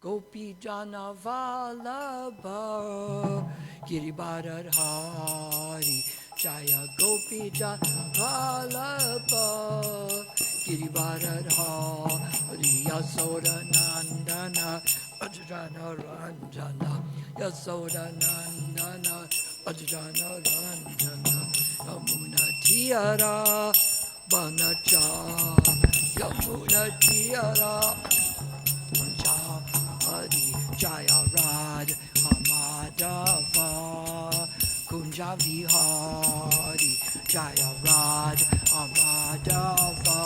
Gopi Jana Vallabha Giribharadhari Jaya Gopi Jana Vallabha Giribharadhari Yasoda Nandana Vajrana Ranjana Yasoda Nandana Vajrana Ranjana Yamuna Tiara Banacha Yamuna Tiara Hari Jaya Raj Amadava Kunja Vihari Jaya Raj Amadava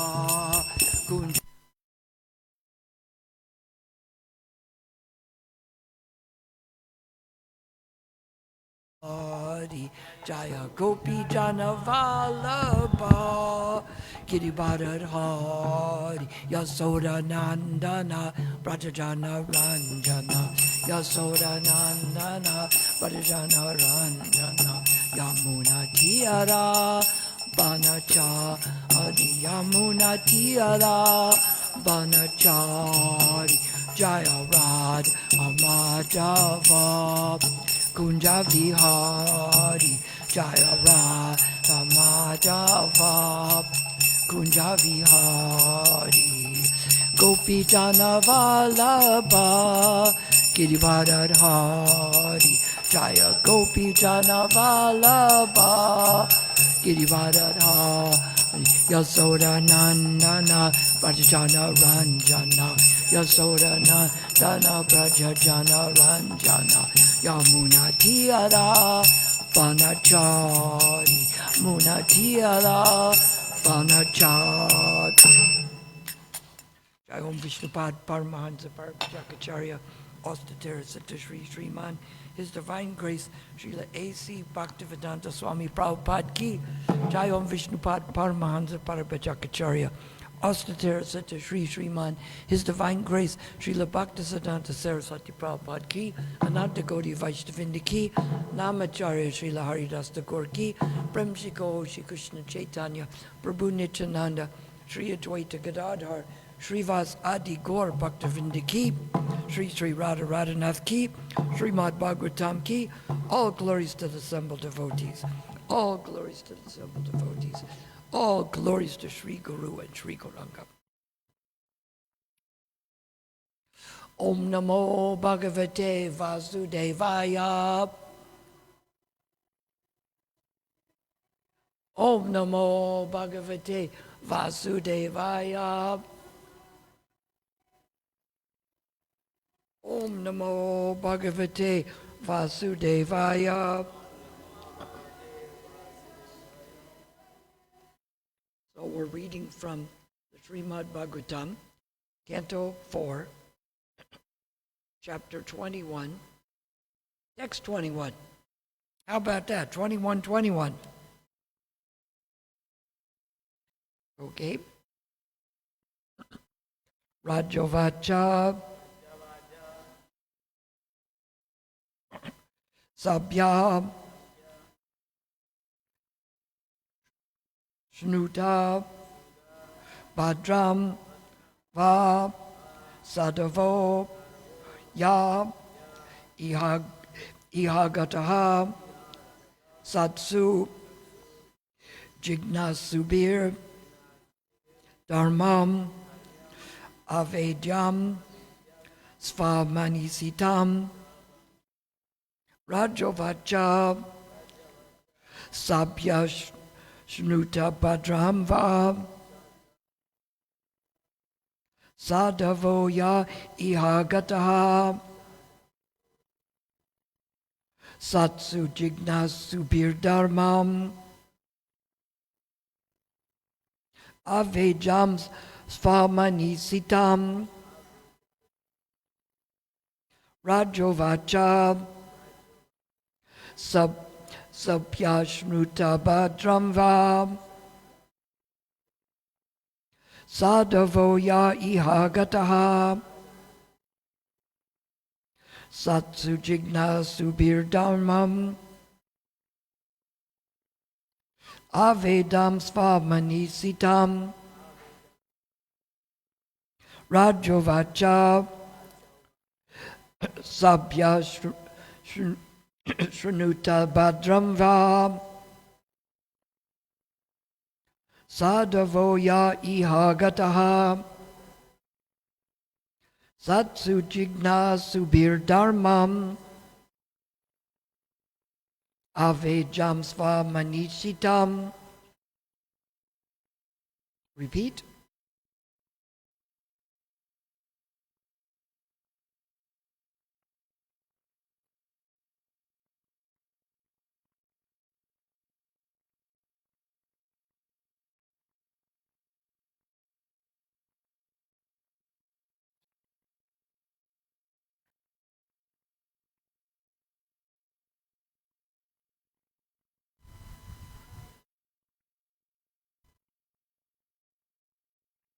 Kunja Hari Jaya Gopi Jana Vallabha Giribharadhari Yasoda Nandana Brajajana Ranjana Yasoda Nandana Brajajana Ranjana Yamuna Tiara Banachari Yamuna Tiara Banachari Jaya Raj Amadava Kunja Vihari Jaya Radha Madhava Kunja Vihari Gopi Jana Vallabha Girivardhari Jaya Gopi Jana Vallabha Girivardhari Yasoda Nandana Brajajana Ranjana Yasoda Nandana Brajajana Ranjana Yamuna Tiara Banachari Muna Tiara Banachari Jai Om Vishnupad Paramahansa Paramahansa Austere Siddha Sri Srimad His Divine Grace Srila A.C. Bhaktivedanta Swami Prabhupada Ki Jai Om Vishnupad Paramahansa Paramahansa Austere Siddha Sri Srimad His Divine Grace Srila Bhaktisiddhanta Saraswati Prabhupada Ki Ananta Gaudiya Vaishnavinda Ki Namacharya Srila Haridas Thakur Ki Prem Shiko Shri Krishna Chaitanya Prabhu Nityananda Sri Advaita Gadadhar Srivas Adi Gaur Bhaktavinda Ki Sri Sri Radha Radhanath Ki Srimad Bhagavatam Ki. All glories to the assembled devotees. All glories to the assembled devotees. All glories to Sri Guru and Sri Gauranga. Om Namo Bhagavate Vasudevaya. Om Namo Bhagavate Vasudevaya. Om Namo Bhagavate Vasudevaya. So we're reading from the Srimad Bhagavatam, Canto 4, Chapter 21, Text 21. How about that? 21:21. Okay. Rajavacha Sabya Shnuta Bhadram Va Sadavo Ya Ihagataha Satsu Jignasubir Dharmam Avedyam Svamanisitam Rajavacha Sabya Shnuta Bhadram Va Sadavoya Ihagataha Satsu Jignasubir Dharmam Avejam Svamanisitam Rajovacha Sabhyashnuta Bhadram Va Sadavoya Ihagataha Satsu Jignasubir Dharmam Avedam Svamanisitam Rajovacha Sabya Shrunuta Bhadram Va Sadavoya Iha Gataha Satsu Jigna Subir Dharmam Ave Jamsva Manishitam. Repeat.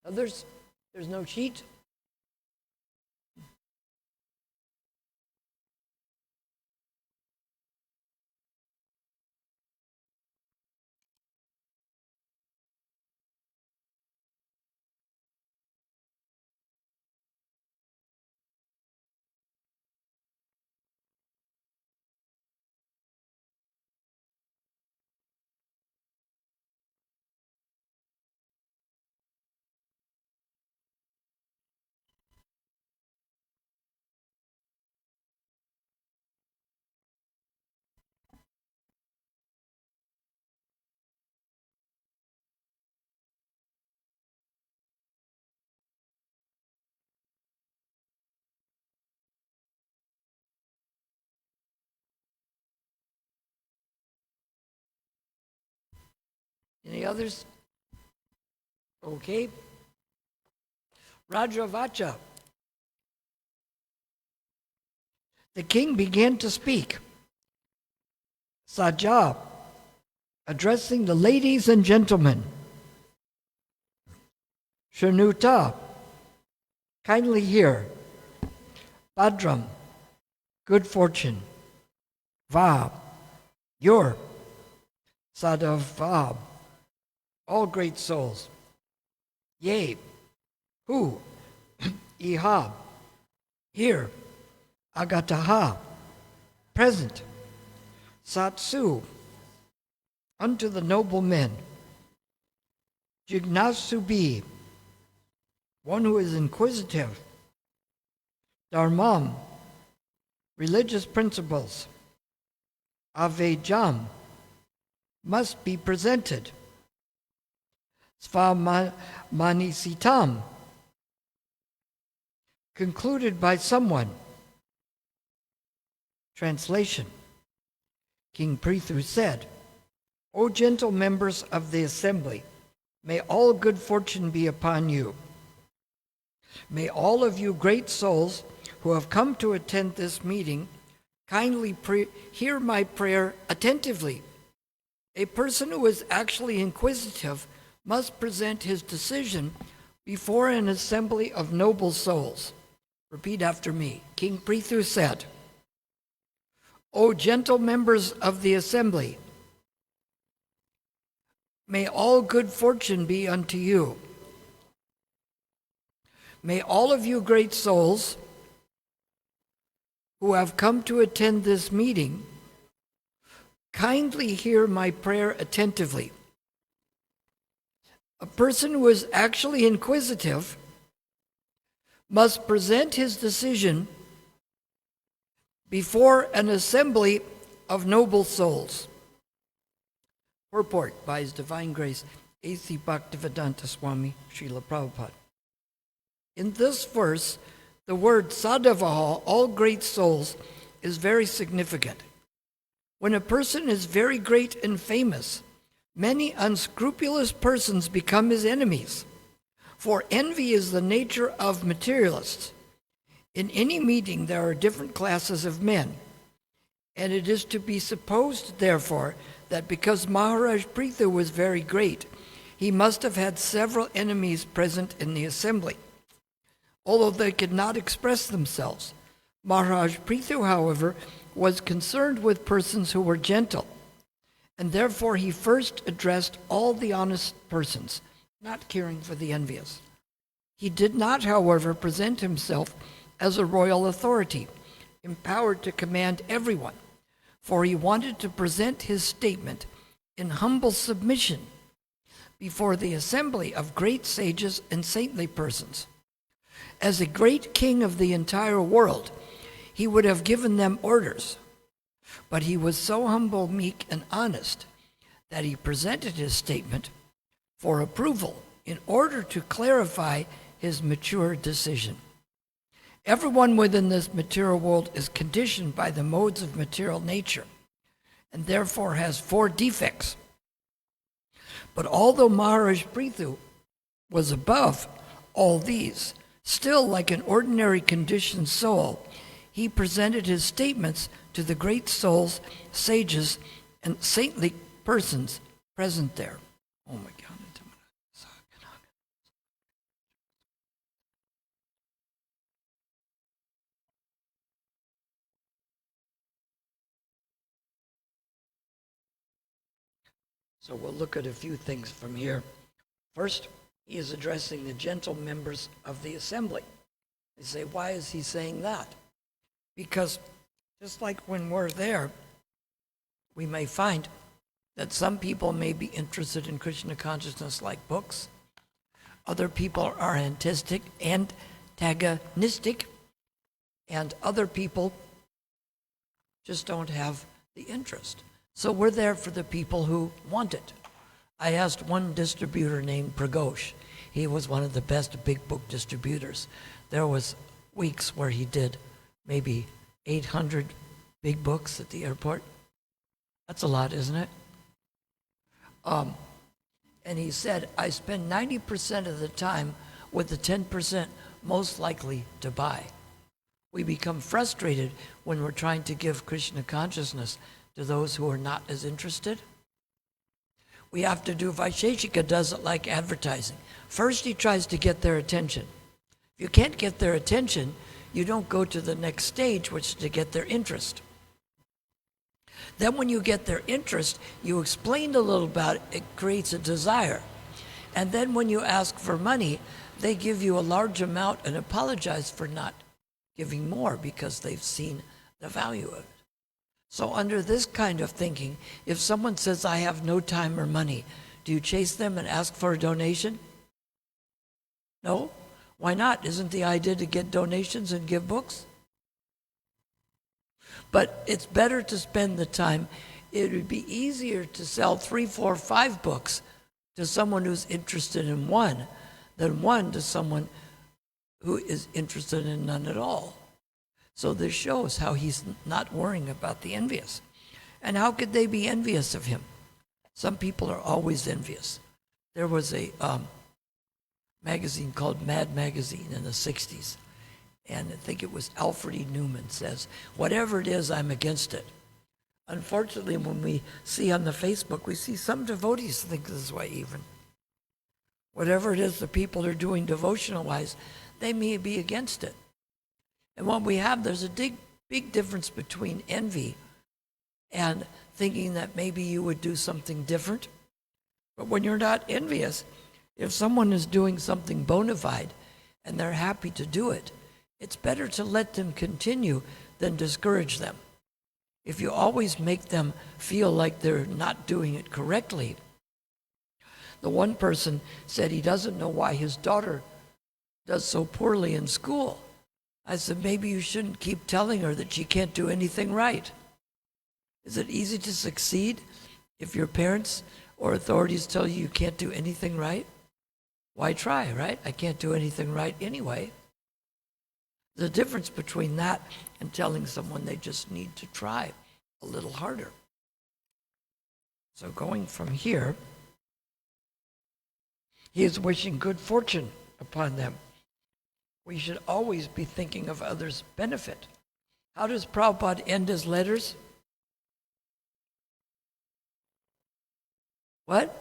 Others, there's no sheet. Any others? Okay. Rajavacha. The king began to speak. Saja, addressing the ladies and gentlemen. Shanuta, kindly hear. Bhadram, good fortune. Va, your. Sadava, all great souls. Yea, who? Iha, here. Agataha, present. Satsu, unto the noble men. Jignasubi, one who is inquisitive. Dharmam, religious principles. Avejam, must be presented. Svamanisitam, concluded by someone. Translation. King Prithu said, O gentle members of the assembly, may all good fortune be upon you. May all of you great souls who have come to attend this meeting kindly hear my prayer attentively. A person who is actually inquisitive must present his decision before an assembly of noble souls. Repeat after me. King Prithu said, O gentle members of the assembly, may all good fortune be unto you. May all of you great souls who have come to attend this meeting kindly hear my prayer attentively. A person who is actually inquisitive must present his decision before an assembly of noble souls. Purport by His Divine Grace, A.C. Bhaktivedanta Swami, Srila Prabhupada. In this verse, the word sadavaha, all great souls, is very significant. When a person is very great and famous, many unscrupulous persons become his enemies. For envy is the nature of materialists. In any meeting, there are different classes of men, and it is to be supposed, therefore, that because Maharaj Prithu was very great, he must have had several enemies present in the assembly, although they could not express themselves. Maharaj Prithu, however, was concerned with persons who were gentle, and therefore he first addressed all the honest persons, not caring for the envious. He did not, however, present himself as a royal authority, empowered to command everyone, for he wanted to present his statement in humble submission before the assembly of great sages and saintly persons. As a great king of the entire world, he would have given them orders, but he was so humble, meek, and honest that he presented his statement for approval in order to clarify his mature decision. Everyone within this material world is conditioned by the modes of material nature and therefore has 4 defects. But although Maharaj Prithu was above all these, still like an ordinary conditioned soul, he presented his statements to the great souls, sages, and saintly persons present there. Oh my God. So we'll look at a few things from here. First, he is addressing the gentle members of the assembly. They say, why is he saying that? Because just like when we're there, we may find that some people may be interested in Krishna consciousness like books. Other people are antagonistic, and other people just don't have the interest. So we're there for the people who want it. I asked one distributor named Pragosh. He was one of the best big book distributors. There was weeks where he did maybe 800 big books at the airport. That's a lot, isn't it? And he said, I spend 90% of the time with the 10% most likely to buy. We become frustrated when we're trying to give Krishna consciousness to those who are not as interested. We have to do, Vaisheshika does it like advertising. First he tries to get their attention. If you can't get their attention, you don't go to the next stage, which is to get their interest. Then when you get their interest, you explain a little about it, it creates a desire. And then when you ask for money, they give you a large amount and apologize for not giving more because they've seen the value of it. So under this kind of thinking, if someone says, I have no time or money, do you chase them and ask for a donation? No? Why not? Isn't the idea to get donations and give books? But it's better to spend the time. It would be easier to sell 3, 4, 5 books to someone who's interested in one than one to someone who is interested in none at all. So this shows how he's not worrying about the envious. And how could they be envious of him? Some people are always envious. There was a magazine called Mad Magazine in the 60s. And I think it was Alfred E. Newman says, whatever it is, I'm against it. Unfortunately, when we see on the Facebook, we see some devotees think this way even. Whatever it is the people are doing devotional-wise, they may be against it. And what we have, there's a big difference between envy and thinking that maybe you would do something different. But when you're not envious, if someone is doing something bona fide and they're happy to do it, it's better to let them continue than discourage them. If you always make them feel like they're not doing it correctly. The one person said he doesn't know why his daughter does so poorly in school. I said, maybe you shouldn't keep telling her that she can't do anything right. Is it easy to succeed if your parents or authorities tell you you can't do anything right? Why try, right? I can't do anything right anyway. There's a difference between that and telling someone they just need to try a little harder. So going from here, he is wishing good fortune upon them. We should always be thinking of others' benefit. How does Prabhupada end his letters? What?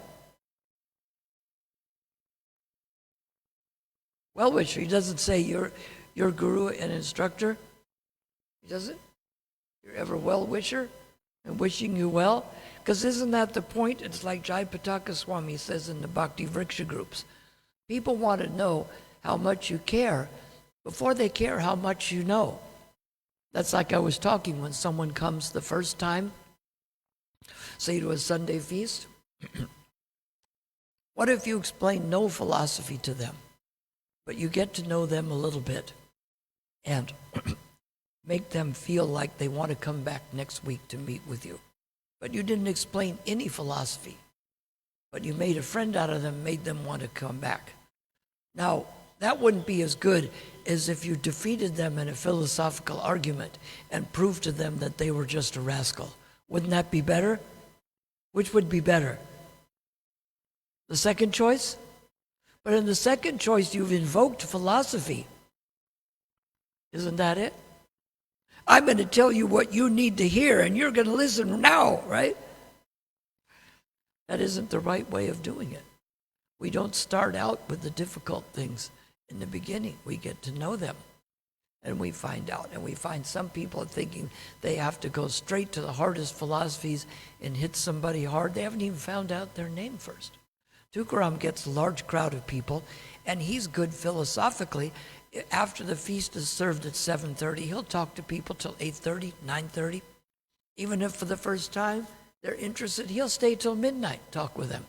Well-wisher. He doesn't say your guru and instructor. He doesn't? You're ever well-wisher and wishing you well? Because isn't that the point? It's like Jai Pataka Swami says in the Bhakti Vriksha groups. People want to know how much you care before they care how much you know. That's like I was talking when someone comes the first time, say to a Sunday feast. What if you explain no philosophy to them, but you get to know them a little bit and make them feel like they want to come back next week to meet with you? But you didn't explain any philosophy, but you made a friend out of them, made them want to come back. Now, that wouldn't be as good as if you defeated them in a philosophical argument and proved to them that they were just a rascal. Wouldn't that be better? Which would be better? The second choice? But in the second choice, you've invoked philosophy. Isn't that it? I'm going to tell you what you need to hear, and you're going to listen now, right? That isn't the right way of doing it. We don't start out with the difficult things in the beginning. We get to know them, and we find out. And we find some people thinking they have to go straight to the hardest philosophies and hit somebody hard. They haven't even found out their name first. Tukaram gets a large crowd of people, and he's good philosophically. After the feast is served at 7:30, he'll talk to people till 8:30, 9:30. Even if for the first time they're interested, he'll stay till midnight, talk with them.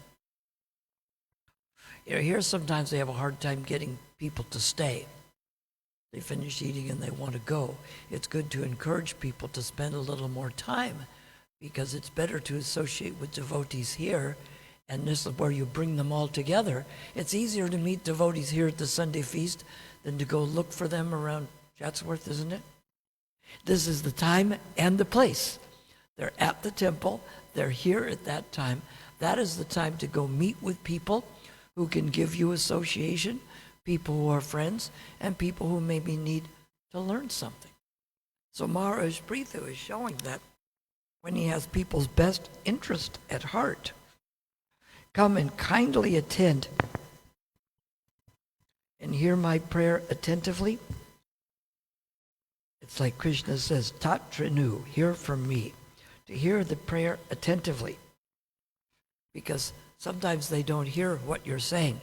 You know, here sometimes they have a hard time getting people to stay. They finish eating and they want to go. It's good to encourage people to spend a little more time, because it's better to associate with devotees here, and this is where you bring them all together. It's easier to meet devotees here at the Sunday feast than to go look for them around Chatsworth, isn't it? This is the time and the place. They're at the temple. They're here at that time. That is the time to go meet with people who can give you association, people who are friends, and people who maybe need to learn something. So Maharaj Prithu is showing that when he has people's best interest at heart, come and kindly attend and hear my prayer attentively. It's like Krishna says, Tat Trinu, hear from me. To hear the prayer attentively. Because sometimes they don't hear what you're saying.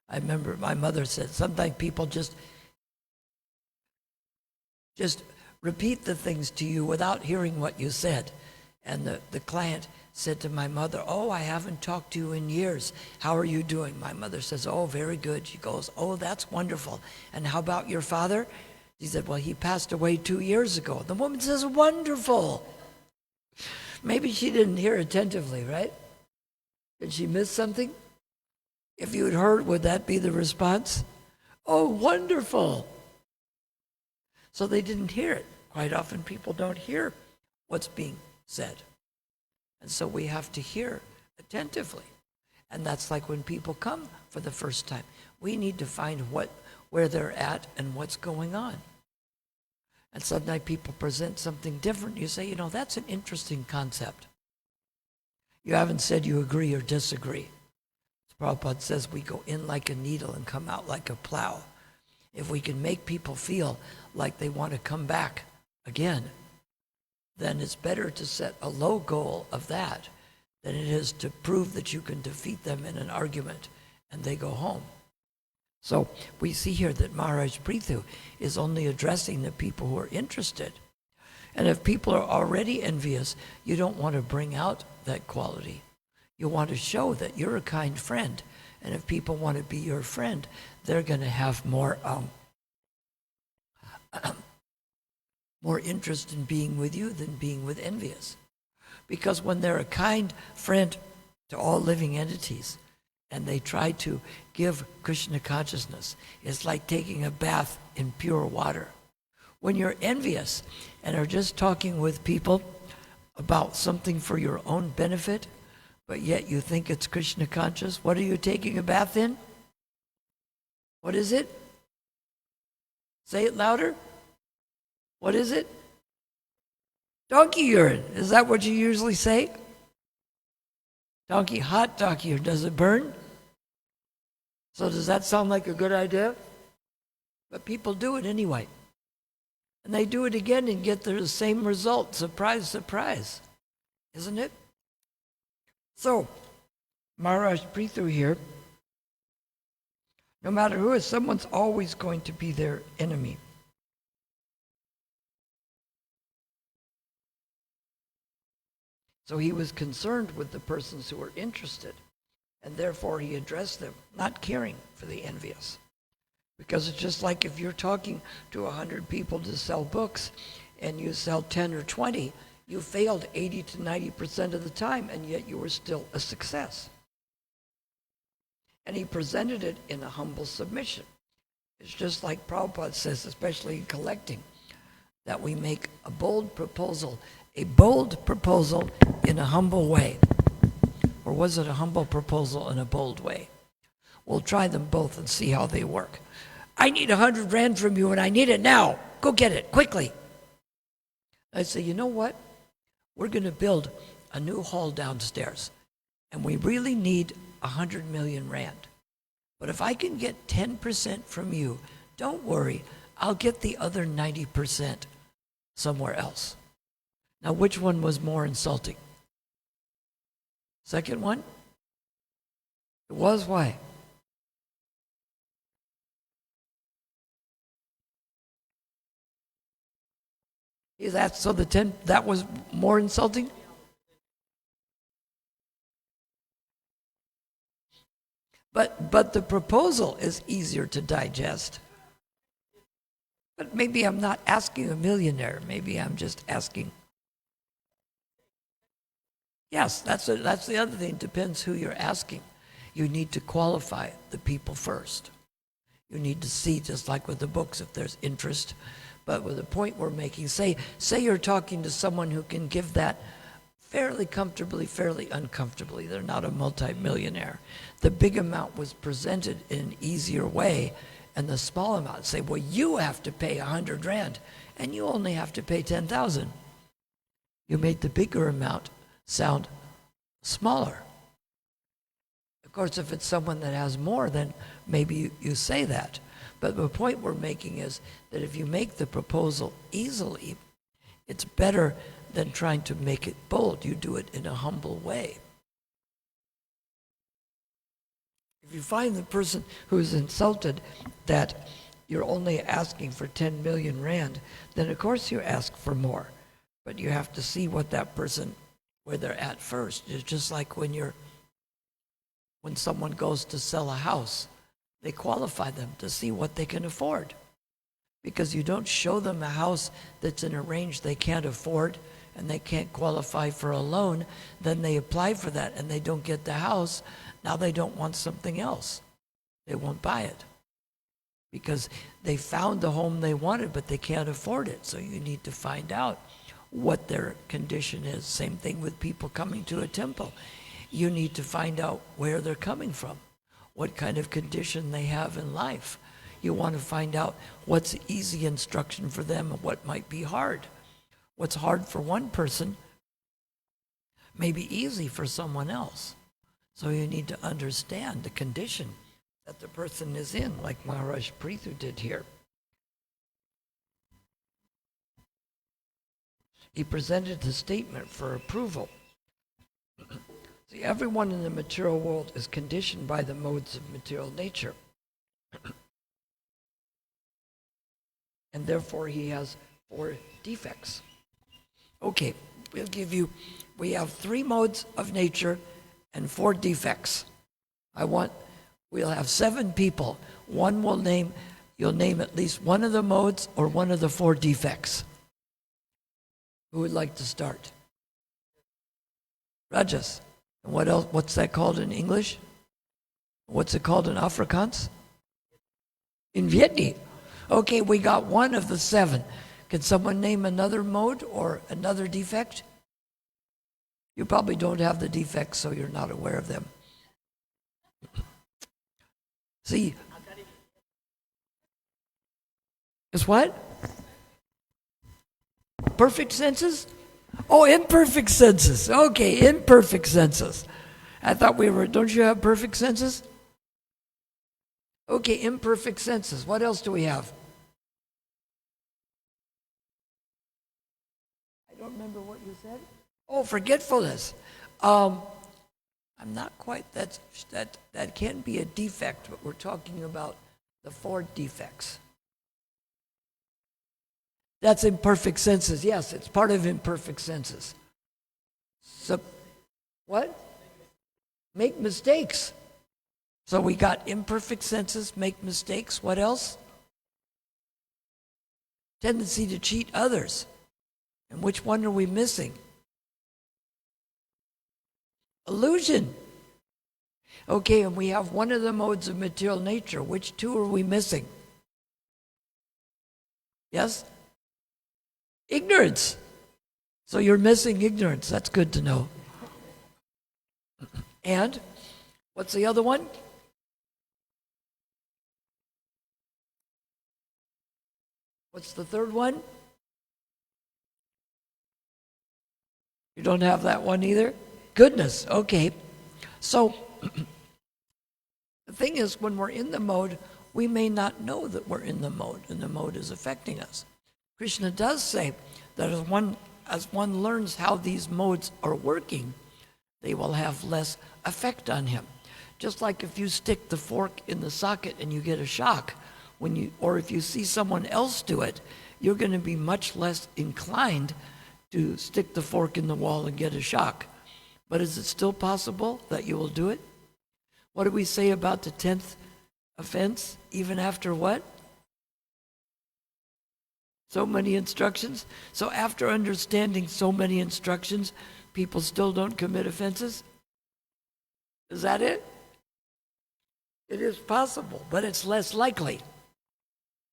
I remember my mother said, sometimes people just repeat the things to you without hearing what you said. And the client said to my mother, oh, I haven't talked to you in years. How are you doing? My mother says, oh, very good. She goes, oh, that's wonderful. And how about your father? She said, well, he passed away 2 years ago. The woman says, wonderful. Maybe she didn't hear attentively, right? Did she miss something? If you had heard, would that be the response? Oh, wonderful. So they didn't hear it. Quite often people don't hear what's being said. And so we have to hear attentively. And that's like when people come for the first time. We need to find where they're at and what's going on. And sometimes people present something different. You say, that's an interesting concept. You haven't said you agree or disagree. Prabhupada says we go in like a needle and come out like a plow. If we can make people feel like they want to come back again, then it's better to set a low goal of that than it is to prove that you can defeat them in an argument and they go home. So we see here that Maharaj Prithu is only addressing the people who are interested. And if people are already envious, you don't want to bring out that quality. You want to show that you're a kind friend. And if people want to be your friend, they're going to have more interest in being with you than being with envious. Because when they're a kind friend to all living entities, and they try to give Krishna consciousness, it's like taking a bath in pure water. When you're envious and are just talking with people about something for your own benefit, but yet you think it's Krishna conscious, what are you taking a bath in? What is it? Say it louder. What is it? Donkey urine. Is that what you usually say? Hot donkey urine. Does it burn? So does that sound like a good idea? But people do it anyway. And they do it again and get the same result. Surprise, surprise. Isn't it? So, Maharaj Prithu here, no matter who is, someone's always going to be their enemy. So he was concerned with the persons who were interested, and therefore he addressed them, not caring for the envious. Because it's just like if you're talking to 100 people to sell books and you sell 10 or 20, you failed 80 to 90% of the time, and yet you were still a success. And he presented it in a humble submission. It's just like Prabhupada says, especially in collecting, that we make a bold proposal in a humble way. Or was it a humble proposal in a bold way? We'll try them both and see how they work. I need 100 rand from you and I need it now. Go get it, quickly. I say, you know what? We're going to build a new hall downstairs and we really need 100 million rand. But if I can get 10% from you, don't worry, I'll get the other 90% somewhere else. Now, which one was more insulting? Second one? It was why? Is that so? The 10 that was more insulting? But the proposal is easier to digest. But maybe I'm not asking a millionaire. Maybe I'm just asking. Yes, that's the other thing. Depends who you're asking. You need to qualify the people first. You need to see, just like with the books, if there's interest. But with the point we're making, say you're talking to someone who can give that fairly comfortably, fairly uncomfortably. They're not a multimillionaire. The big amount was presented in an easier way, and the small amount say, well, you have to pay 100 rand, and you only have to pay 10,000. You made the bigger amount sound smaller. Of course, if it's someone that has more, then maybe you say that. But the point we're making is that if you make the proposal easily, it's better than trying to make it bold. You do it in a humble way. If you find the person who's insulted that you're only asking for 10 million rand, then of course you ask for more. But you have to see what that person, where they're at first. It's just like when someone goes to sell a house, they qualify them to see what they can afford. Because you don't show them a house that's in a range they can't afford and they can't qualify for a loan, then they apply for that and they don't get the house. Now they don't want something else. They won't buy it because they found the home they wanted, but they can't afford it. So you need to find out what their condition is. Same thing with people coming to a temple. You need to find out where they're coming from, what kind of condition they have in life. You want to find out what's easy instruction for them and what might be hard. What's hard for one person may be easy for someone else. So you need to understand the condition that the person is in, like Maharaj Prithu did here. He presented the statement for approval. See, everyone in the material world is conditioned by the modes of material nature. And therefore he has 4 defects. Okay, we have 3 modes of nature and 4 defects. We'll have 7 people. You'll name at least one of the modes or one of the 4 defects. Who would like to start? Rajas. And what else? What's that called in English? What's it called in Afrikaans? In Vietnamese. Okay, we got one of the 7. Can someone name another mode or another defect? You probably don't have the defects, so you're not aware of them. See, it's what? Perfect senses? Oh, imperfect senses. Okay, imperfect senses. I thought don't you have perfect senses? Okay, imperfect senses. What else do we have? I don't remember what you said. Oh, forgetfulness. I'm not quite, that can be a defect, but we're talking about the 4 defects. That's imperfect senses. Yes, it's part of imperfect senses. So, what? Make mistakes. So we got imperfect senses, make mistakes. What else? Tendency to cheat others. And which one are we missing? Illusion. Okay, and we have one of the modes of material nature. Which two are we missing? Yes? Ignorance. So you're missing ignorance. That's good to know. And what's the other one? What's the third one? You don't have that one either? Goodness, okay. So, the thing is, when we're in the mode, we may not know that we're in the mode, and the mode is affecting us. Krishna does say that as one learns how these modes are working, they will have less effect on him. Just like if you stick the fork in the socket and you get a shock, or if you see someone else do it, you're going to be much less inclined to stick the fork in the wall and get a shock. But is it still possible that you will do it? What do we say about the 10th offense, even after what? So many instructions. So after understanding so many instructions, people still don't commit offenses? Is that it? It is possible, but it's less likely.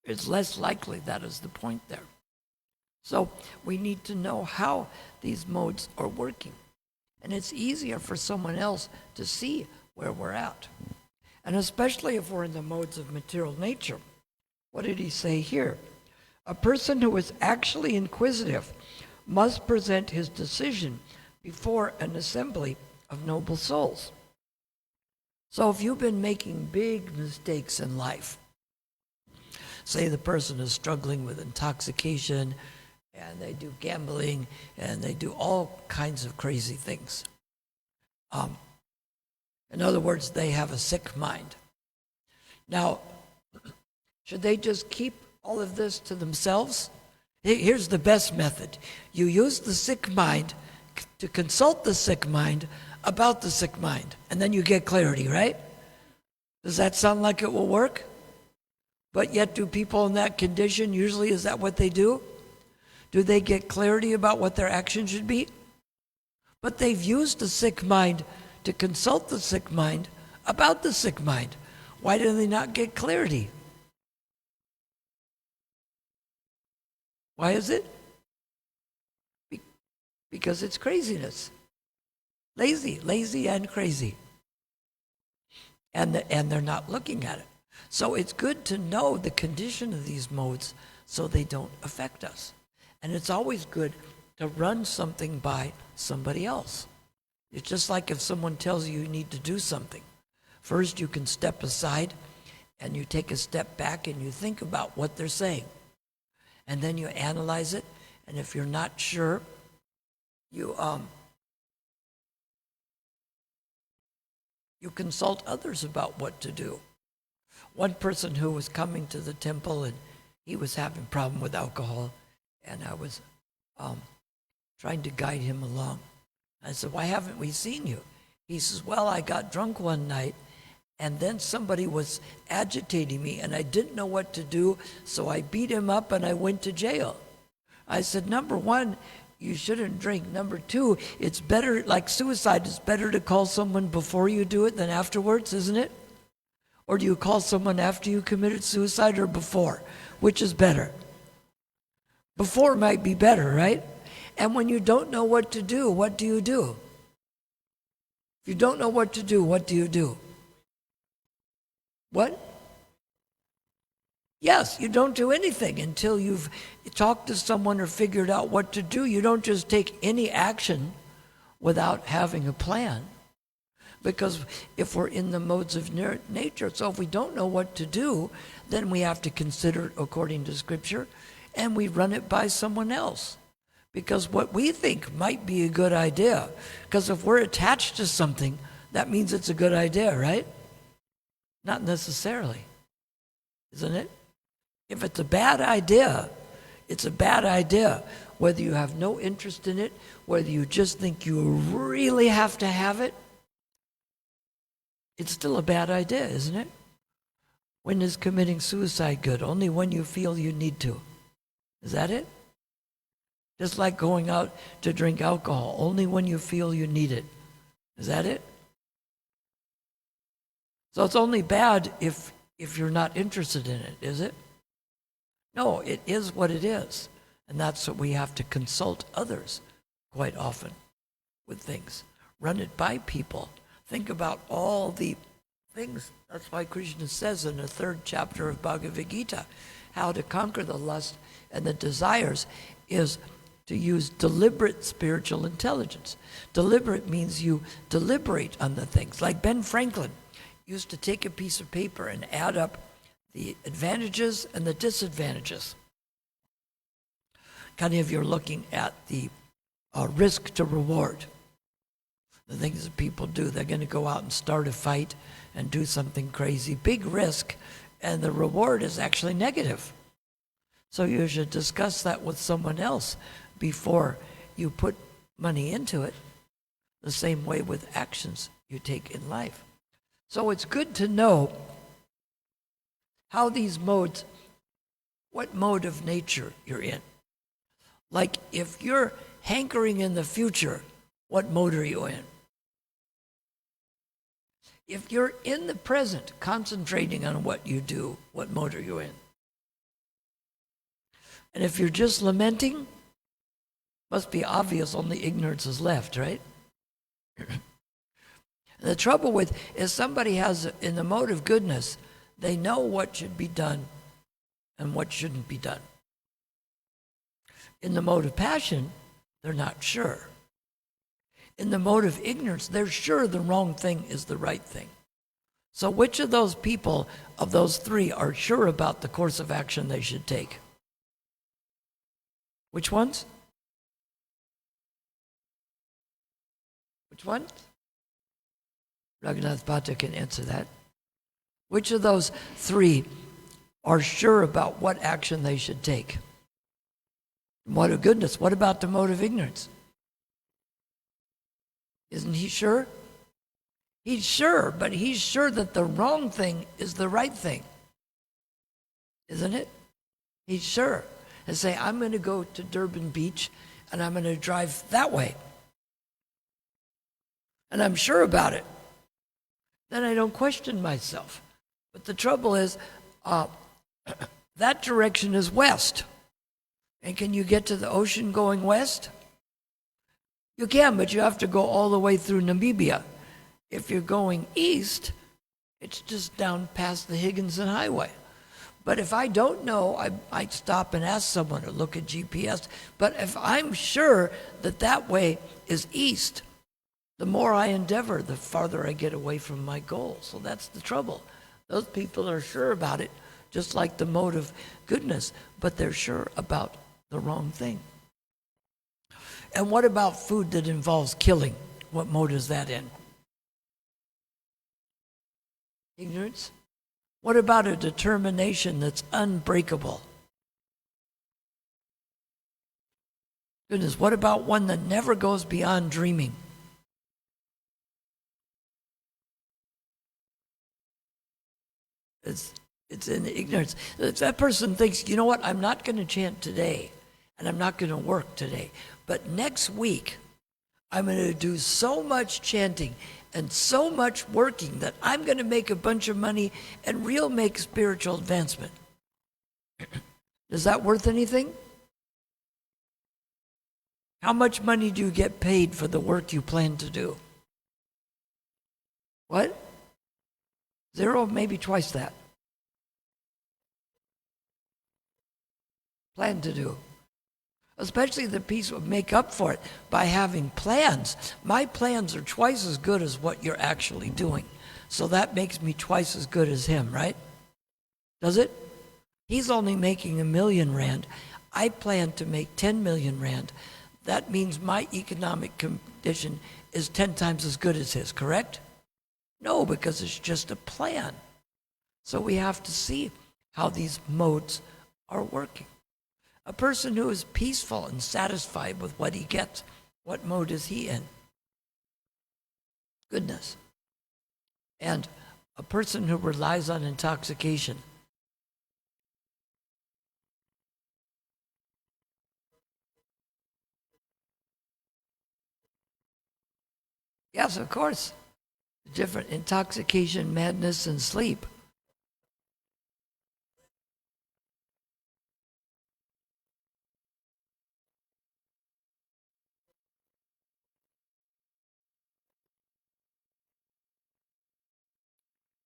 It's less likely, that is the point there. So we need to know how these modes are working. And it's easier for someone else to see where we're at. And especially if we're in the modes of material nature. What did he say here? A person who is actually inquisitive must present his decision before an assembly of noble souls. So if you've been making big mistakes in life, say the person is struggling with intoxication, and they do gambling, and they do all kinds of crazy things. In other words, they have a sick mind. Now, should they just keep all of this to themselves? Here's the best method. You use the sick mind to consult the sick mind about the sick mind, and then you get clarity, right? Does that sound like it will work? But yet, do people in that condition, usually is that what they do? Do they get clarity about what their action should be? But they've used the sick mind to consult the sick mind about the sick mind. Why do they not get clarity? Why is it? Because it's craziness. Lazy and crazy. And they're not looking at it. So it's good to know the condition of these modes so they don't affect us. And it's always good to run something by somebody else. It's just like if someone tells you you need to do something. First, you can step aside and you take a step back and you think about what they're saying. And then you analyze it. And if you're not sure, you consult others about what to do. One person who was coming to the temple and he was having a problem with alcohol, and I was trying to guide him along. I said, "Why haven't we seen you?" He says, "Well, I got drunk one night, and then somebody was agitating me, and I didn't know what to do, so I beat him up and I went to jail." I said, "Number one, you shouldn't drink. Number two, it's better, like suicide, it's better to call someone before you do it than afterwards, isn't it? Or do you call someone after you committed suicide or before? Which is better? Before might be better, right? And when you don't know what to do, what do you do? If you don't know what to do, what do you do? What? Yes, you don't do anything until you've talked to someone or figured out what to do. You don't just take any action without having a plan. Because if we're in the modes of nature, so if we don't know what to do, then we have to consider it according to Scripture, and we run it by someone else. Because what we think might be a good idea, because if we're attached to something, that means it's a good idea, right? Not necessarily, isn't it? If it's a bad idea, it's a bad idea. whether you have no interest in it, whether you just think you really have to have it, it's still a bad idea, isn't it? When is committing suicide good? Only when you feel you need to. Is that it? Just like going out to drink alcohol, only when you feel you need it. Is that it? So it's only bad if you're not interested in it, is it? No, it is what it is. And that's what we have to consult others quite often with things. Run it by people. Think about all the things. That's why Krishna says in the 3rd chapter of Bhagavad Gita, how to conquer the lust and the desires is to use deliberate spiritual intelligence. Deliberate means you deliberate on the things. Like Ben Franklin used to take a piece of paper and add up the advantages and the disadvantages. Kind of you're looking at the risk to reward. The things that people do, they're going to go out and start a fight and do something crazy. Big risk, and the reward is actually negative. So you should discuss that with someone else before you put money into it, the same way with actions you take in life. So it's good to know how these modes, what mode of nature you're in. Like if you're hankering in the future, what mode are you in? If you're in the present, concentrating on what you do, what mode are you in? And if you're just lamenting, must be obvious, only ignorance is left, right? The trouble with is somebody has, in the mode of goodness, they know what should be done and what shouldn't be done. In the mode of passion, they're not sure. In the mode of ignorance, they're sure the wrong thing is the right thing. So which of those people, of those three, are sure about the course of action they should take? Which ones? Which ones? Raghunath Bhatta can answer that. Which of those three are sure about what action they should take? Mode of goodness. What about the mode of ignorance? Isn't he sure? He's sure, but he's sure that the wrong thing is the right thing. Isn't it? He's sure. And say, I'm going to go to Durban Beach and I'm going to drive that way. And I'm sure about it. Then I don't question myself. But the trouble is, that direction is west. And can you get to the ocean going west? You can, but you have to go all the way through Namibia. If you're going east, it's just down past the Higginson Highway. But if I don't know, I might stop and ask someone or look at GPS. But if I'm sure that that way is east, the more I endeavor, the farther I get away from my goal. So that's the trouble. Those people are sure about it, just like the mode of goodness, but they're sure about the wrong thing. And what about food that involves killing? What mode is that in? Ignorance? What about a determination that's unbreakable? Goodness, what about one that never goes beyond dreaming? It's in ignorance. If that person thinks, you know what, I'm not going to chant today, and I'm not going to work today, but next week, I'm going to do so much chanting and so much working that I'm going to make a bunch of money and real make spiritual advancement. Is that worth anything? How much money do you get paid for the work you plan to do? What? 0, maybe twice that. Plan to do. Especially the piece will make up for it by having plans. My plans are twice as good as what you're actually doing. So that makes me twice as good as him, right? Does it? He's only making R1 million. I plan to make 10 million rand. That means my economic condition is 10 times as good as his, correct? No, because it's just a plan. So we have to see how these modes are working. A person who is peaceful and satisfied with what he gets, what mode is he in? Goodness. And a person who relies on intoxication, yes, of course. Different intoxication, madness, and sleep.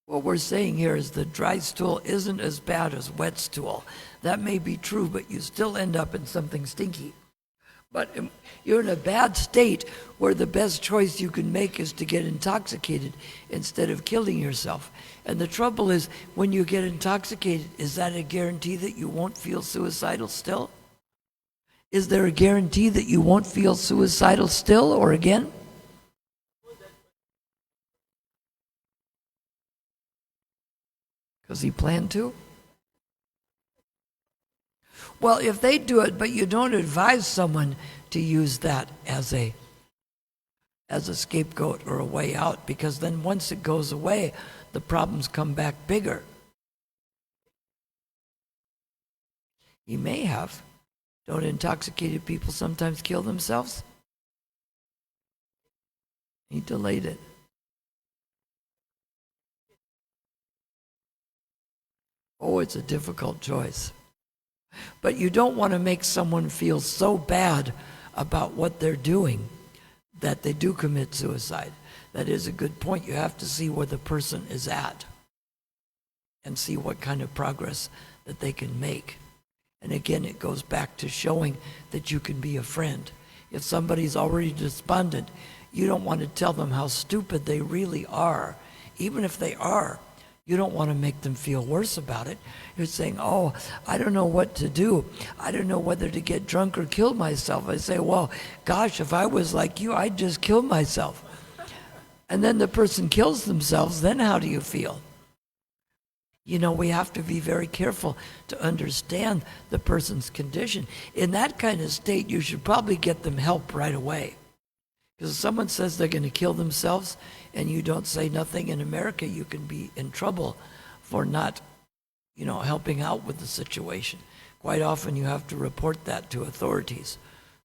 What we're saying here is that dry stool isn't as bad as wet stool. That may be true, but you still end up in something stinky. But you're in a bad state where the best choice you can make is to get intoxicated instead of killing yourself. And the trouble is, when you get intoxicated, is that a guarantee that you won't feel suicidal still? Is there a guarantee that you won't feel suicidal still or again? Because he planned to? Well, if they do it, but you don't advise someone to use that as a scapegoat or a way out, because then once it goes away, the problems come back bigger. He may have. Don't intoxicated people sometimes kill themselves? He delayed it. Oh, it's a difficult choice. But you don't want to make someone feel so bad about what they're doing that they do commit suicide. That is a good point. You have to see where the person is at and see what kind of progress that they can make. And again, it goes back to showing that you can be a friend. If somebody's already despondent, you don't want to tell them how stupid they really are. Even if they are, you don't want to make them feel worse about it. You're saying, oh, I don't know what to do. I don't know whether to get drunk or kill myself. I say, well, gosh, if I was like you, I'd just kill myself. And then the person kills themselves, then how do you feel? You know, we have to be very careful to understand the person's condition. In that kind of state, you should probably get them help right away. Because if someone says they're going to kill themselves and you don't say nothing, in America, you can be in trouble for not, helping out with the situation. Quite often you have to report that to authorities.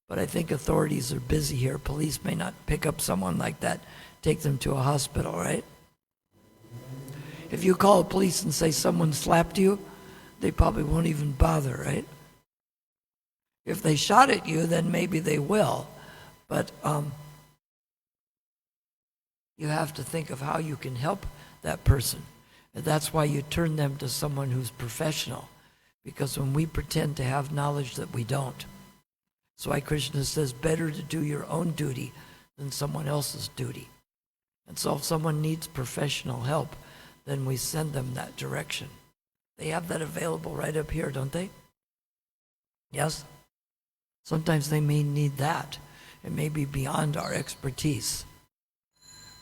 But I think authorities are busy here. Police may not pick up someone like that, take them to a hospital, right? If you call the police and say someone slapped you, they probably won't even bother, right? If they shot at you, then maybe they will. But you have to think of how you can help that person. And that's why you turn them to someone who's professional. Because when we pretend to have knowledge that we don't. That's why Krishna says better to do your own duty than someone else's duty. And so if someone needs professional help, then we send them that direction. They have that available right up here, don't they? Yes? Sometimes they may need that. It may be beyond our expertise.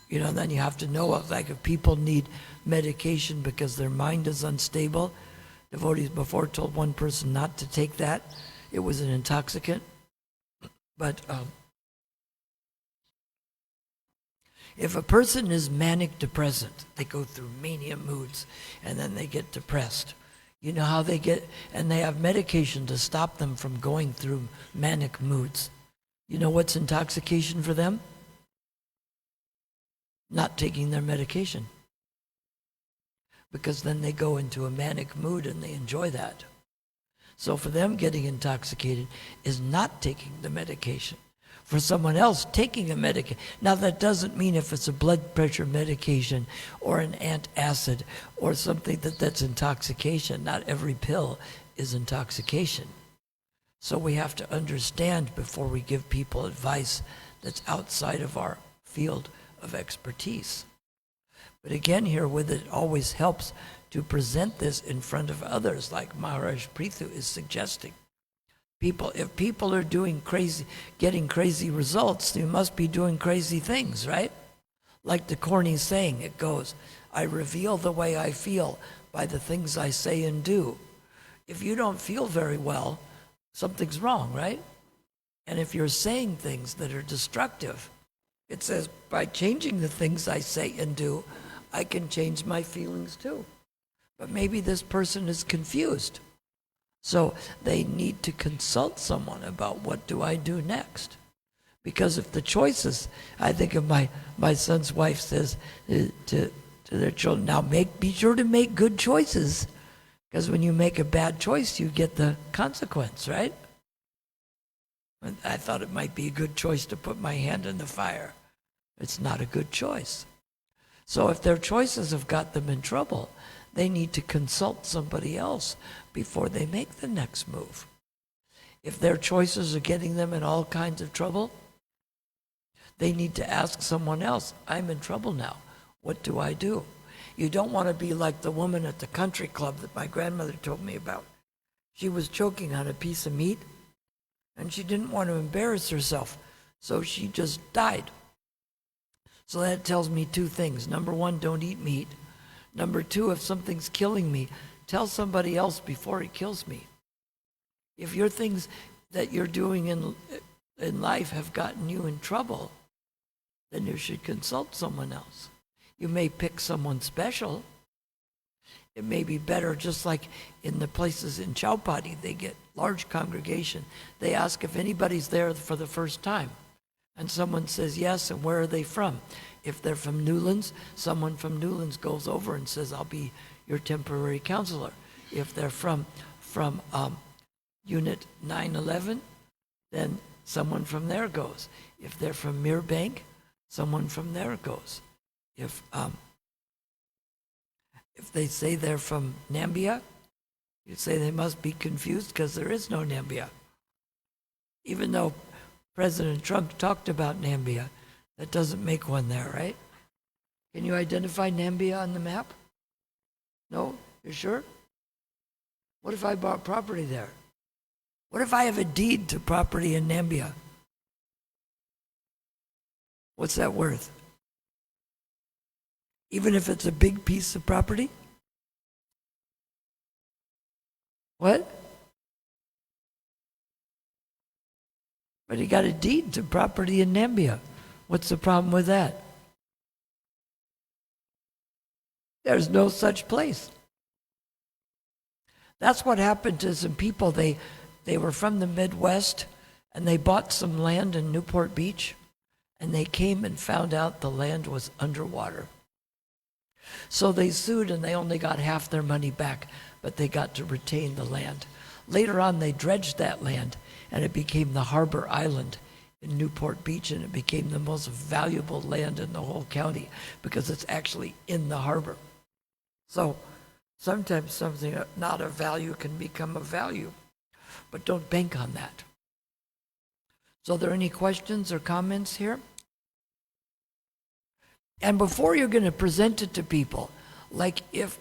Then you have to know, like if people need medication because their mind is unstable, devotees before told one person not to take that. It was an intoxicant. But if a person is manic depressant, they go through mania moods and then they get depressed. You know how they get, and they have medication to stop them from going through manic moods. You know what's intoxication for them? Not taking their medication. Because then they go into a manic mood and they enjoy that. So for them, getting intoxicated is not taking the medication. For someone else, taking a medication. Now that doesn't mean if it's a blood pressure medication or an antacid or something that's intoxication. Not every pill is intoxication. So we have to understand before we give people advice that's outside of our field of expertise. But again, here with it always helps to present this in front of others, like Maharaj Prithu is suggesting. If people are doing crazy, getting crazy results, you must be doing crazy things, right? Like the corny saying, it goes, I reveal the way I feel by the things I say and do. If you don't feel very well, something's wrong, right? And if you're saying things that are destructive, it says by changing the things I say and do, I can change my feelings too. But maybe this person is confused. So they need to consult someone about what do I do next. Because if the choices, I think of my son's wife says to their children, now be sure to make good choices. Because when you make a bad choice, you get the consequence, right? I thought it might be a good choice to put my hand in the fire. It's not a good choice. So if their choices have got them in trouble, they need to consult somebody else before they make the next move. If their choices are getting them in all kinds of trouble, they need to ask someone else, I'm in trouble now. What do I do? You don't want to be like the woman at the country club that my grandmother told me about. She was choking on a piece of meat, and she didn't want to embarrass herself, so she just died. So that tells me two things. Number one, don't eat meat. Number two, if something's killing me, tell somebody else before it kills me. If your things that you're doing in life have gotten you in trouble, then you should consult someone else. You may pick someone special. It may be better, just like in the places in Chowpatty, they get large congregation. They ask if anybody's there for the first time. And someone says yes, and where are they from? If they're from Newlands, someone from Newlands goes over and says, I'll be your temporary counselor. If they're from Unit 911, then someone from there goes. If they're from Merebank, someone from there goes. If they say they're from Nambia, you say they must be confused because there is no Nambia. Even though President Trump talked about Nambia, that doesn't make one there, right? Can you identify Nambia on the map? No? You sure? What if I bought property there? What if I have a deed to property in Nambia? What's that worth? Even if it's a big piece of property? What? But he got a deed to property in Nambia. What's the problem with that? There's no such place. That's what happened to some people. They were from the Midwest, and they bought some land in Newport Beach, and they came and found out the land was underwater. So they sued, and they only got half their money back, but they got to retain the land. Later on, they dredged that land, and it became the harbor island in Newport Beach, and it became the most valuable land in the whole county because it's actually in the harbor. So sometimes something not of value can become of value, but don't bank on that. So are there any questions or comments here? And before you're going to present it to people, like if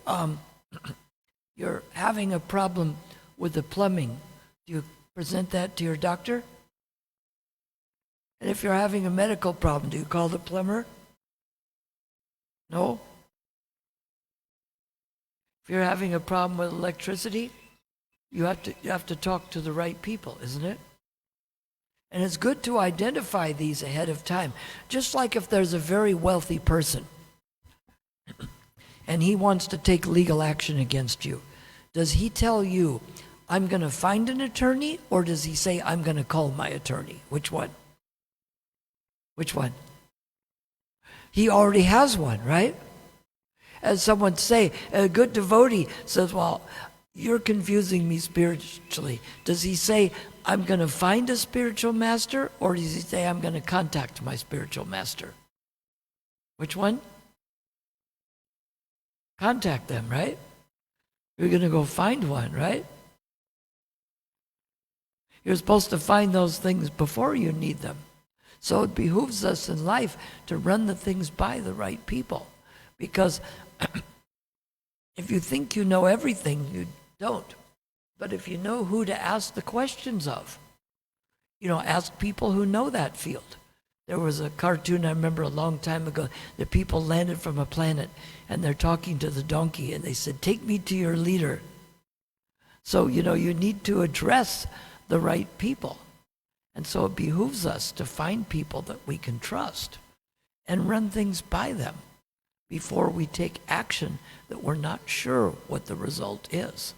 you're having a problem with the plumbing, do you present that to your doctor? And if you're having a medical problem, do you call the plumber? No? If you're having a problem with electricity, you have to talk to the right people, isn't it? And it's good to identify these ahead of time. Just like if there's a very wealthy person and he wants to take legal action against you, does he tell you, I'm going to find an attorney, or does he say, I'm going to call my attorney? Which one? Which one? He already has one, right? As someone say, a good devotee says, well, you're confusing me spiritually. Does he say, I'm going to find a spiritual master, or does he say, I'm going to contact my spiritual master? Which one? Contact them, right? You're going to go find one, right? You're supposed to find those things before you need them. So it behooves us in life to run the things by the right people. Because if you think you know everything, you don't. But if you know who to ask the questions of, ask people who know that field. There was a cartoon I remember a long time ago. The people landed from a planet and they're talking to the donkey and they said, take me to your leader. So, you need to address the right people. And so it behooves us to find people that we can trust and run things by them before we take action that we're not sure what the result is.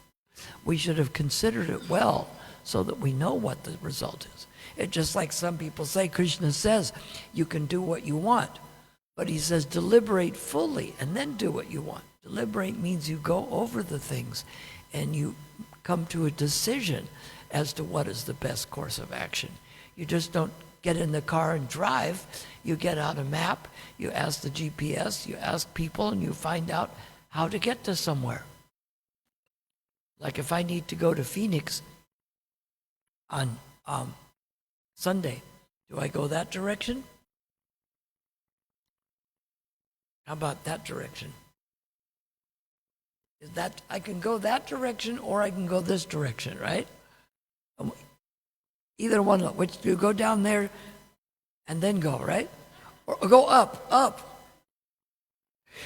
We should have considered it well so that we know what the result is. It's just like some people say, Krishna says, you can do what you want. But he says, deliberate fully and then do what you want. Deliberate means you go over the things and you come to a decision as to what is the best course of action. You just don't get in the car and drive. You get out a map, you ask the GPS, you ask people, and you find out how to get to somewhere. Like if I need to go to Phoenix on Sunday, do I go that direction? How about that direction? Is that I can go that direction or I can go this direction, right? Either one, which you go down there and then go, right? Or go up.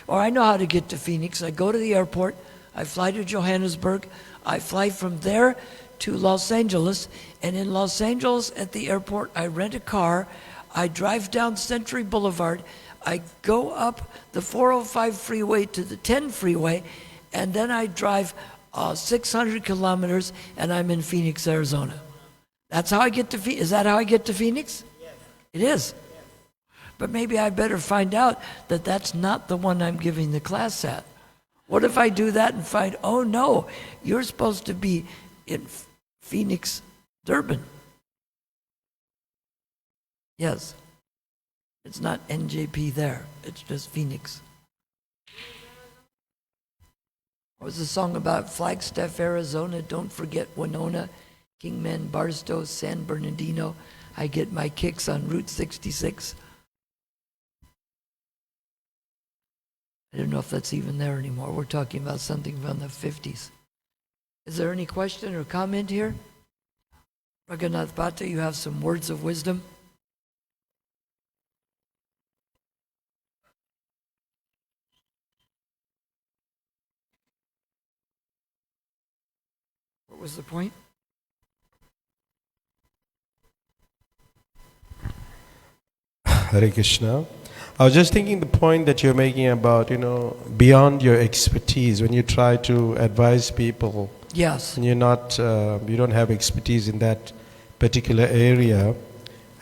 Or I know how to get to Phoenix. I go to the airport, I fly to Johannesburg, I fly from there to Los Angeles, and in Los Angeles at the airport, I rent a car, I drive down Century Boulevard, I go up the 405 freeway to the 10 freeway, and then I drive 600 kilometers, and I'm in Phoenix, Arizona. That's how I get to Phoenix. Is that how I get to Phoenix? Yes. It is. Yes. But maybe I better find out that that's not the one I'm giving the class at. What if I do that and find, oh no, you're supposed to be in Phoenix, Durban. Yes. It's not NJP there. It's just Phoenix. What was the song about Flagstaff, Arizona? Don't forget Winona, Kingman, Barstow, San Bernardino. I get my kicks on Route 66. I don't know if that's even there anymore. We're talking about something from the 50s. Is there any question or comment here? Raghunath Bhatta, you have some words of wisdom? What was the point? Hare Krishna. I was just thinking the point that you're making about, beyond your expertise, when you try to advise people. Yes. And you don't have expertise in that particular area.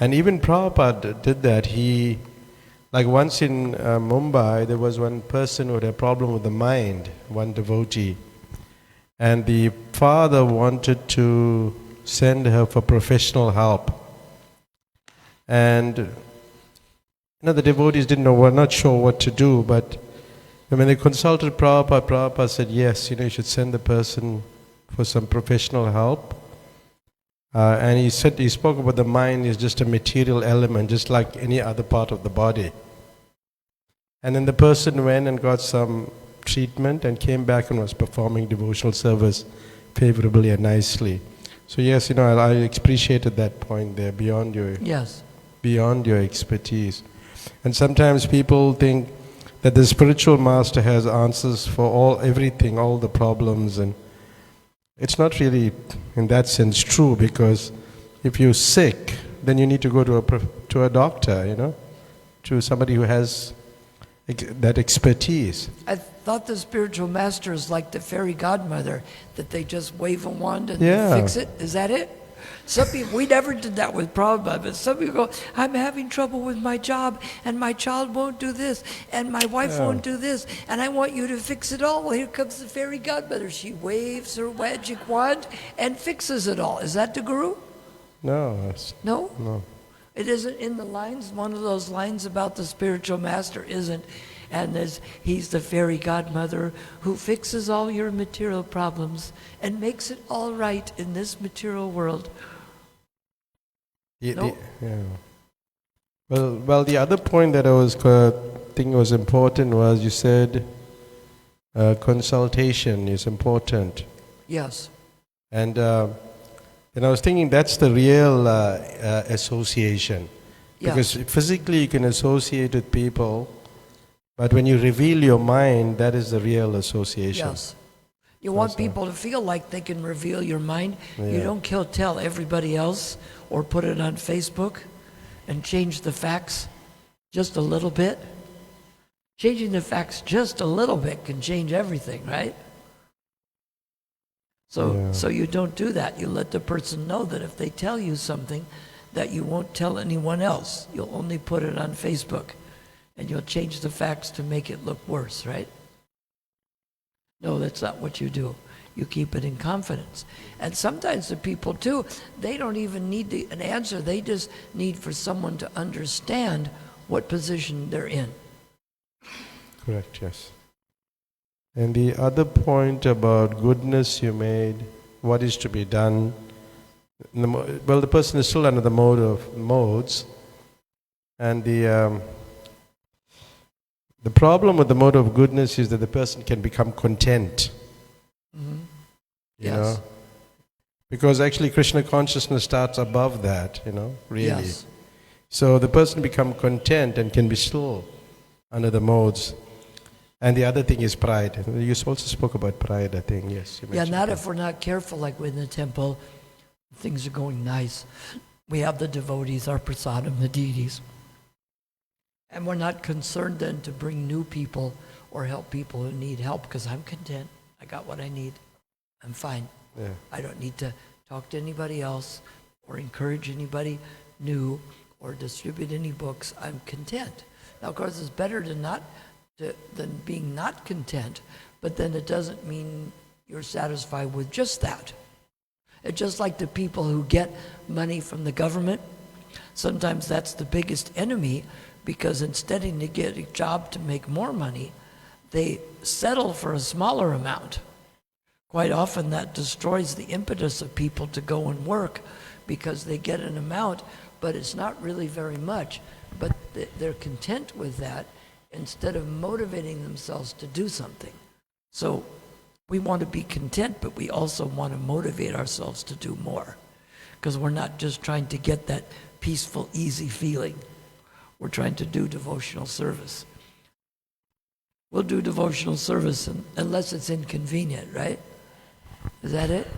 And even Prabhupada did that. He, like once in Mumbai, there was one person who had a problem with the mind, one devotee. And the father wanted to send her for professional help. And the devotees were not sure what to do, but when they consulted Prabhupada said, yes, you should send the person for some professional help. And he spoke about the mind is just a material element, just like any other part of the body. And then the person went and got some treatment and came back and was performing devotional service favorably and nicely. So yes, I appreciated that point there, beyond your expertise. And sometimes people think that the spiritual master has answers for everything, all the problems, and it's not really in that sense true, because if you're sick, then you need to go to a doctor, to somebody who has that expertise. I thought the spiritual master is like the fairy godmother, that they just wave a wand and fix it. Is that it? Some people, we never did that with Prabhupada, but some people go, I'm having trouble with my job, and my child won't do this, and my wife won't do this, and I want you to fix it all. Well, here comes the fairy godmother. She waves her magic wand and fixes it all. Is that the Guru? No. No? No. It isn't in the lines. One of those lines about the spiritual master isn't, and he's the fairy godmother who fixes all your material problems and makes it all right in this material world. Well, the other point that I was thinking was important was you said consultation is important. Yes. And I was thinking that's the real association. Because physically you can associate with people, but when you reveal your mind, that is the real association. Yes. You want people to feel like they can reveal your mind. You don't tell everybody else or put it on Facebook and change the facts just a little bit. Changing the facts just a little bit can change everything, right? So you don't do that. You let the person know that if they tell you something that you won't tell anyone else, you'll only put it on Facebook and you'll change the facts to make it look worse, right? No, that's not what you do. You keep it in confidence. And sometimes the people too, they don't even need an answer. They just need for someone to understand what position they're in. Correct, yes. And the other point about goodness you made, what is to be done? Well, the person is still under the modes. And the problem with the mode of goodness is that the person can become content. Mm-hmm. You know? Because actually Krishna consciousness starts above that, really. Yes. So the person become content and can be still under the modes. And the other thing is pride. You also spoke about pride, I think, yes. You mentioned not if we're not careful, like in the temple, things are going nice. We have the devotees, our prasadam, the deities. And we're not concerned then to bring new people or help people who need help because I'm content. I got what I need. I'm fine. Yeah. I don't need to talk to anybody else or encourage anybody new or distribute any books. I'm content. Now, of course, it's better than being not content, but then it doesn't mean you're satisfied with just that. It's just like the people who get money from the government. Sometimes that's the biggest enemy because instead of to get a job to make more money, they settle for a smaller amount. Quite often that destroys the impetus of people to go and work because they get an amount, but it's not really very much. But they're content with that instead of motivating themselves to do something. So we want to be content, but we also want to motivate ourselves to do more because we're not just trying to get that peaceful, easy feeling. We're trying to do devotional service. We'll do devotional service unless it's inconvenient, right? Is that it?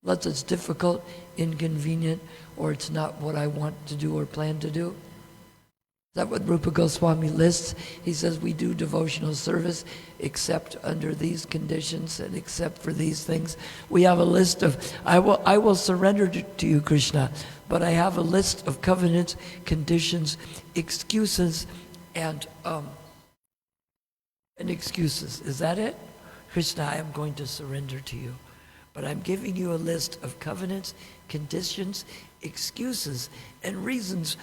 Unless it's difficult, inconvenient, or it's not what I want to do or plan to do? Is that what Rupa Goswami lists? He says we do devotional service except under these conditions and except for these things. We have a list of, I will surrender to you, Krishna, but I have a list of covenants, conditions, excuses, and excuses. Is that it? Krishna, I am going to surrender to you. But I'm giving you a list of covenants, conditions, excuses, and reasons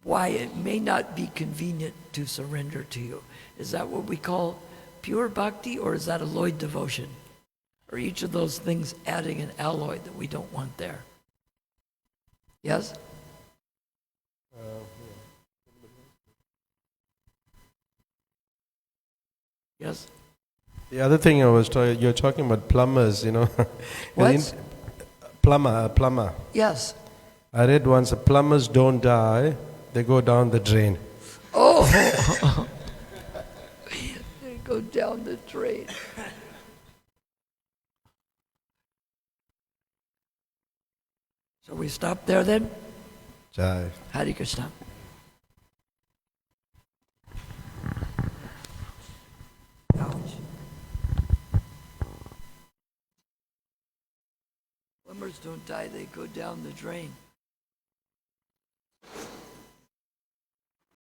why it may not be convenient to surrender to you. Is that what we call pure bhakti, or is that alloyed devotion? Or each of those things adding an alloy that we don't want there? Yes? Yes? The other thing you're talking about plumbers, What? Plumber. Yes. I read once, plumbers don't die, they go down the drain. Oh! They go down the drain. So we stop there then? Jai. Hare Krishna. Ouch. Plumbers don't die, they go down the drain.